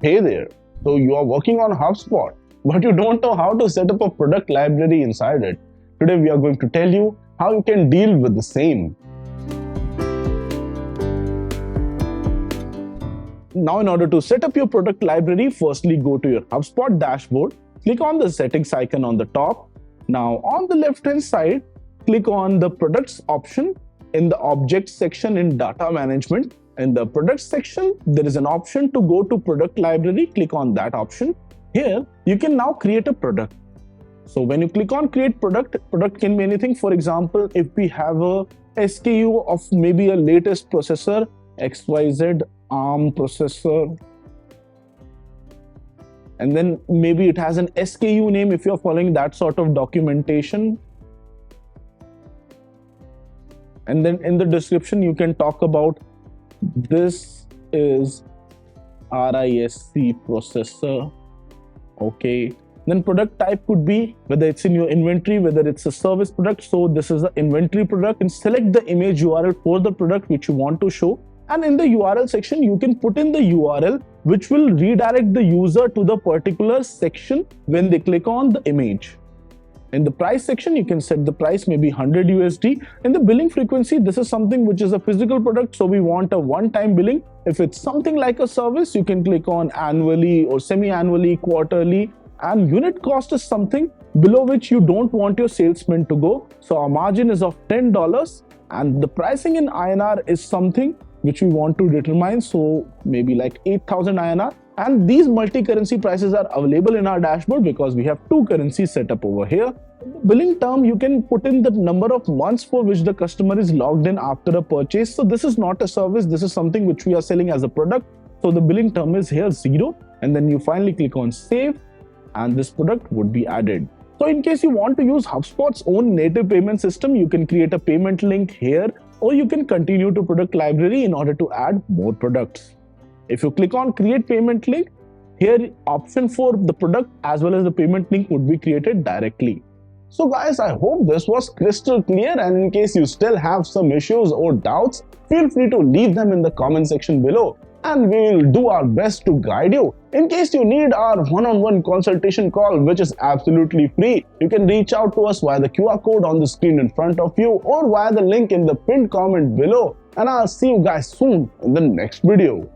Hey there, so you are working on HubSpot, but you don't know how to set up a product library inside it. Today we are going to tell you how you can deal with the same. Now in order to set up your product library, firstly go to your HubSpot dashboard, click on the settings icon on the top. Now on the left hand side, click on the products option in the objects section in data management. In the products section, there is an option to go to product library. Click on that option. Here, you can now create a product. So when you click on create product, product can be anything. For example, if we have a SKU of maybe a latest processor, XYZ ARM processor, and then maybe it has an SKU name if you're following that sort of documentation. And then in the description, you can talk about this is RISC processor. Okay. Then product type could be whether it's in your inventory, whether it's a service product. So this is the inventory product, and select the image URL for the product which you want to show. And in the URL section, you can put in the URL which will redirect the user to the particular section when they click on the image. In the price section, you can set the price maybe 100 USD. In the billing frequency, this is something which is a physical product, so we want a one-time billing. If it's something like a service, you can click on annually or semi-annually, quarterly. And unit cost is something below which you don't want your salesman to go. So our margin is of $10, and the pricing in INR is something which we want to determine. So maybe like 8,000 INR. And these multi-currency prices are available in our dashboard because we have two currencies set up over here. In the billing term, you can put in the number of months for which the customer is logged in after a purchase. So this is not a service. This is something which we are selling as a product. So the billing term is here 0. And then you finally click on save, and this product would be added. So in case you want to use HubSpot's own native payment system, you can create a payment link here, or you can continue to product library in order to add more products. If you click on create payment link, here option for the product as well as the payment link would be created directly. So guys, I hope this was crystal clear, and in case you still have some issues or doubts, feel free to leave them in the comment section below, and we will do our best to guide you. In case you need our one-on-one consultation call, which is absolutely free, you can reach out to us via the QR code on the screen in front of you or via the link in the pinned comment below. And I'll see you guys soon in the next video.